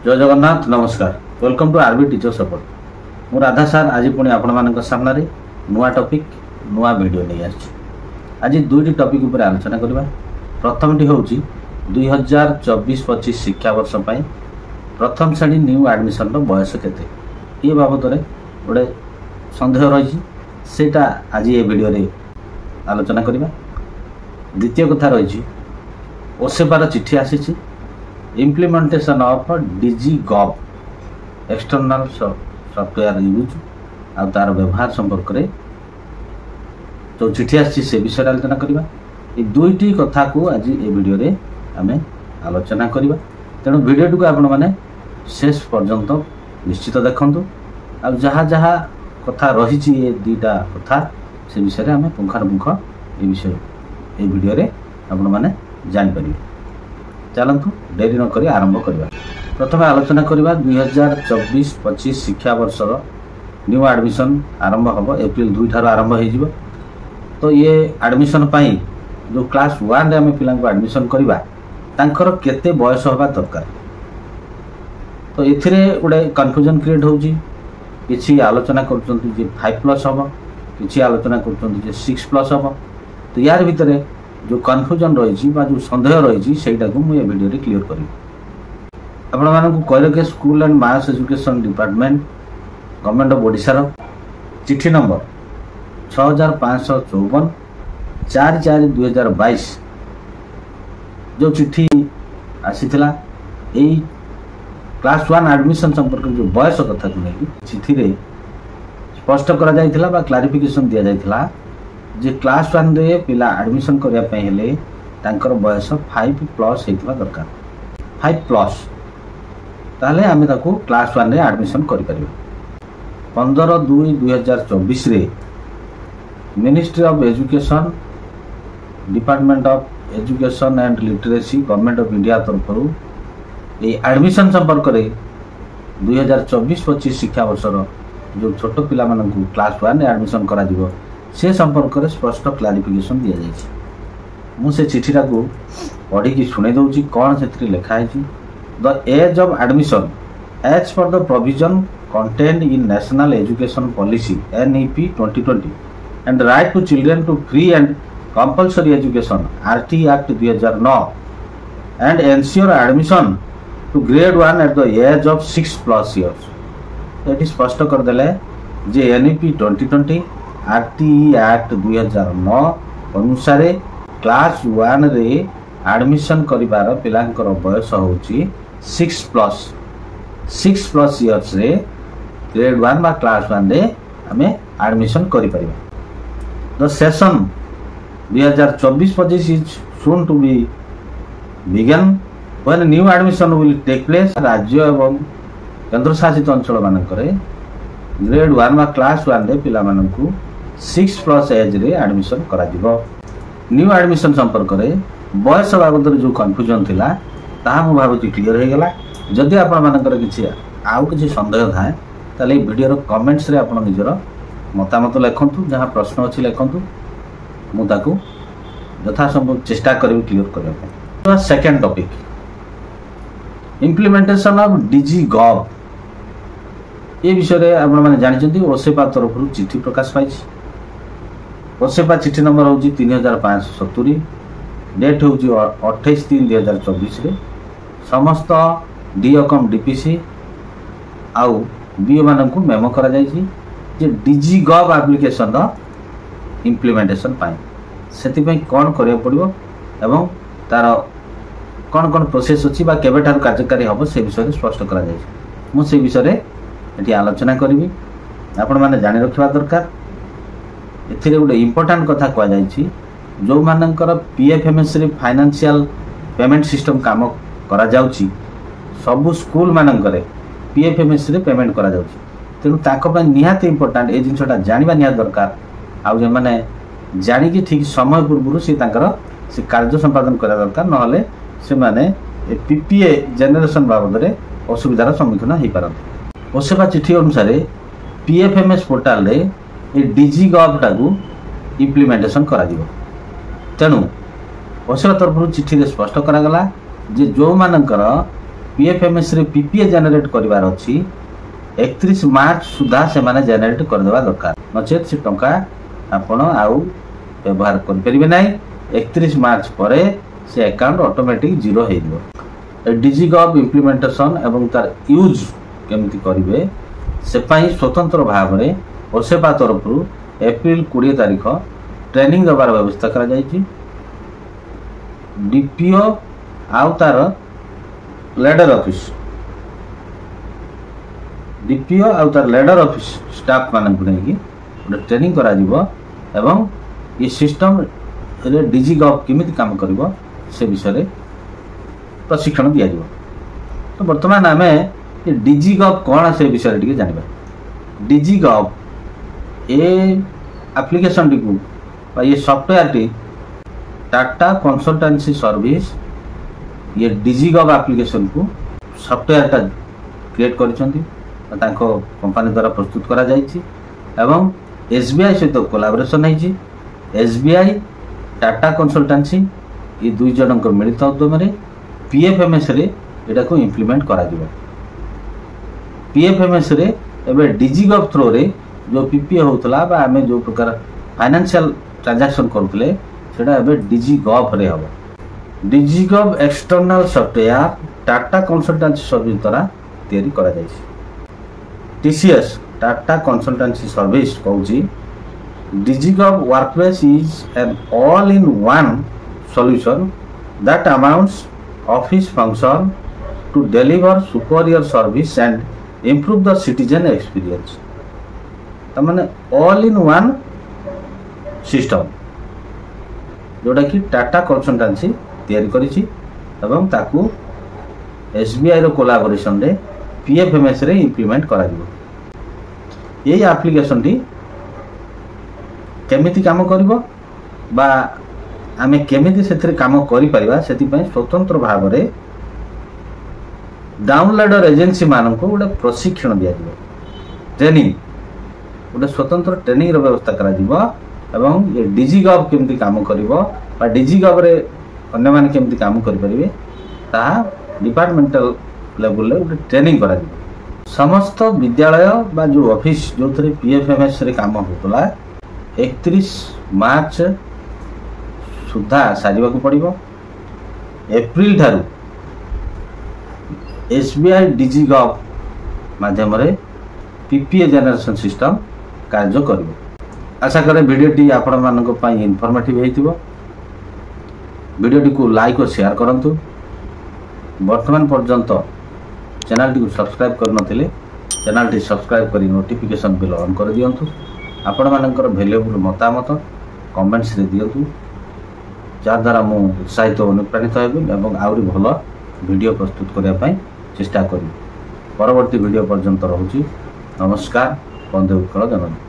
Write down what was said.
जय जगन्नाथ नमस्कार welcome to RB teacher support मु राधा सार आज पुणी आपण सामने नुआ टॉपिक नुआ वीडियो नहीं आज दुईटी टॉपिक उपर आलोचना करबा। प्रथमटी हूँ 2024-25 शिक्षा वर्ष पर प्रथम श्रेणी न्यू एडमिशन बयस केते ये बाबद में गोटे सन्देह रही सेटा आज ये वीडियो रे आलोचना करबा। द्वितीय कथा रही ओसेपार चिठी आसी implementation of DigiGov external software use आ तार व्यवहार संपर्क में जो चिठी आसी से विषय आलोचना करबा। ये दुईटी कथा को आज ये वीडियो रे आमे आलोचना करबा। तेणु वीडियो को आपण माने शेष पर्यंत निश्चित देखंतु आ जहाँ जहाँ कथा रही ये दुईटा कथा से विषय आमे पुंखानुपुंख ये विषय ये वीडियो रे आपण माने जान परिबे। चलतु डेरी न करी आरंभ करबा। प्रथम आलोचना करबा 2024-25 शिक्षा वर्षर न्यू एडमिशन आरंभ हम एप्रिल 2 ठार आरंभ हो जिवो। तो ये एडमिशन पाई जो क्लास 1 रे आमे पिला को एडमिशन करबा तांकर केते बयस होबा दरकार। तो एथिरे उडे कन्फ्यूजन क्रिएट होउची। किछि आलोचना करचंती जे 5+ हबो, किछि आलोचना करचंती जे 6+ हबो। तो यार भितरे जो कन्फ्यूजन रही जो सन्देह रही सेटा को मुझे वीडियो रे क्लियर करी। आपण मानकु कहले के school and mass education department government of Odisha रो चिट्ठी नंबर 6554 4/4/2022 जो चिट्ठी आसीथिला एई क्लास 1 एडमिशन संपर्क जो बयस कथा को लेकी चिट्ठी रे स्पष्ट करा जायथिला बा क्लारिफिकेशन दिया जायथिला जे क्लास 1 रे पिला एडमिशन करिया पे हेले तांकर बयस 5+ हेतिबा दरकार। 5+ ताले आमे ताको क्लास 1 रे एडमिशन करि परिबो। 15/2/2024 रे ministry of education department of education and literacy government of India तरफरु ए एडमिशन संपर्क रे 2024-25 शिक्षा वर्षर जो छोट पिला मानकु क्लास 1 रे एडमिशन करा दिबो से संपर्क में स्पष्ट क्लारिफिकेशन दि जाए। मुझे चिठीटा को पढ़ी की शुणे दूसरी कौन से लिखा है। The age of admission age for the provision contained in national education policy NEP 2020 and right to children to free and compulsory education RT act 2009 and ensure admission to grade 1 at the age of 6+ years. ये स्पष्ट करदे जे NEP 2020 RTE act 2009 अनुसार class 1 रे admission करिवार पिलांकर बयस होची 6+ years रे grade 1 बा class 1 रे हमें एडमिशन करि परिबा। The session 2024-25 is soon to be begin when new admission will take place. राज्य एवं केंद्र शासित अंचल मानकरे ग्रेड 1 बा क्लास 1 रे पिला मानकु 6+ एज रे एडमिशन करा दिबो। न्यू एडमिशन संपर्क में बयस बाबद जो कन्फ्यूजन थिला ताहा मु भाबुची क्लियर हो गला। जदि आपण मानकर किछि आउ किछि संदेह थाए ताले वीडियो रो कमेंट्स रे आपण निजर मतामत लिखंतु। जहां प्रश्न अछि लिखंतु मु ताकू यथा संभव चेष्टा करिवि क्लियर करबा पे। तो second topic implementation of DigiGov ये विषय रे आपण माने जानिचंती ओसेपा तरफरु चिट्ठी प्रकाश पाइछि। ओसेपा चिट्ठी नंबर हूँ 3570 डेट हूँ 28/3/2024 रे समस्त डीओकम डीपीसी आउ बीओ मानकु मेमो करा जायछि जे डीजी गव एप्लिकेशन रो इम्प्लीमेंटेशन पाई सेति पई कोन करिया पड़िबो एवं तार कोन कोन प्रोसेस अछि बा केबे ठार कार्यकारी हबो से विषय स्पष्ट करा जायछि। मु से विषय रे एटी आलोचना करिवि। आपण माने जानि रखिबा दरकार। एथिरे गोटे इम्पोर्टाट कथा कह जायछि जो मानकर PFMS रे फाइनेंशियल पेमेंट सिस्टम काम करा जाउछि सब स्कूल मानकर PFMS रे पेमेंट करा जाउछि। तेनु ताको पय निहात इम्पोर्टाट ए जिनसटा जानिबा निहात दरकार। आ जे माने जानि कि ठीक समय पूर्व से तांकर से कार्य संपादन करा दरकार नहले से माने PPA जनरेशन बाबद रे असुविधार सम्मुखीन होई पारत। ओसेबा चिठी अनुसार PFMS पोर्टल रे ए डीजी गव टाकू इम्प्लीमेंटेशन करा दिबो। तेणु ओसेबा तरफ चिठी रे स्पष्ट करा गला जे जो मानकर पीएफएमएस रे पीपीए जनरेट करिवार अछि 31 मार्च सुधा से माने जनरेट कर देबा दरकार नचेत से टंका आपण आउ व्यवहार कर परिबे नै 31 मार्च परे से अकाउंट ऑटोमेटिक जीरो हे दियो डिजिगव इंप्लीमेंटेशन एवं तार यूज केमति करिवे से पाई स्वतंत्र भाव रे ओसेपा तरफ एप्रिल 20 तारिख ट्रेनिंग देबार व्यवस्था करा जायछि डीपीओ आउ तार लेडर ऑफिस डीपीओ आउ तार लेडर ऑफिस स्टाफ मानन को नेकी ट्रेनिंग करा दिबो एवं ये सिस्टम रे डिजिगव केमिति काम करबो से विषय रे प्रशिक्षण दिया दिबो तो वर्तमान आमे ये डिजिगव कोन से विषय रे टिके जानिबा डिजिगव ए एप्लीकेशन टिकु ये software T Tata consultancy service ये डिजिगव एप्लीकेशन को सॉफ्टवेयर टा क्रिएट करिसंती तांको कंपनी द्वारा प्रस्तुत करा जायछि एवं एसबीआई सहित कोलैबोरेशन है एसबीआई टाटा कंसल्टेंसी ये दुई जनक मिलित उद्यम रे पीएफएमएस रे एटा को इंप्लीमेंट करा दिबो पीएफएमएस रे एबे डिजिगव थ्रो रे जो पीपीए होतला बा हमें जो प्रकार फाइनेंशियल ट्रांजैक्शन करथले सेटा एबे डिजिगव रे हबो DigiGov external software Tata consultancy service द्वारा तैयारी करा जायछि टीसीएस टाटा कंसल्टेंसी सर्विस कहूची DigiGov workplace is an all in one solution that amounts office function to deliver superior service and improve the citizen experience तमाने ऑल इन वन सिस्टम जोटा कि Tata consultancy तैयारी करिछि एवं ताकू एसबीआई रो कोलैबोरेशन रे पीएफएमएस रे इंप्लीमेंट करा दिबो ये एप्लीकेशन टी केमिति काम करिवो बा आमे केमिति सेथरे काम करि परिबा सेति पय स्वतंत्र भाव रे डाउनलोडर एजेंसी मानन को उडे प्रशिक्षण दिया दिबो ट्रेनिंग उडे स्वतंत्र ट्रेनिंग रो व्यवस्था करा दिबो एवं ये डिजिगव केमिति काम करिवो बा डिजिगव रे अन्य माने केमिति काम करि परिबे ता डिपार्टमेंटल लेवल रे उडे ट्रेनिंग करा दिबो समस्त विद्यालय बा जो ऑफिस जो थरे पीएफएमएस रे काम होतला 31 मार्च सुधा सारिबा को पड़िबो एप्रिल थारु एसबीआई डिजिगव माध्यम रे पीपीए जनरेशन सिस्टम कार्य करिवो आशा करे वीडियो टी आपण मानको पई इन्फॉर्मेटिव हेतिबो वीडियो टी को लाइक और शेयर करंतु वर्तमान पर्यंत चैनल टी को सब्सक्राइब कर नथिले चैनल टी सब्सक्राइब करी नोटिफिकेशन बेल ऑन कर दियंतु आपण मानकर वैल्यूएबल मतामत कमेंट्स रे दियंतु जा द्वारा मु उत्साहित अनुप्राणित हेबि एवं आउरी भलो वीडियो प्रस्तुत करिया पई चेष्टा करी परवर्ती वीडियो पर्यंत रहूची नमस्कार बंदे उत्कल जननी।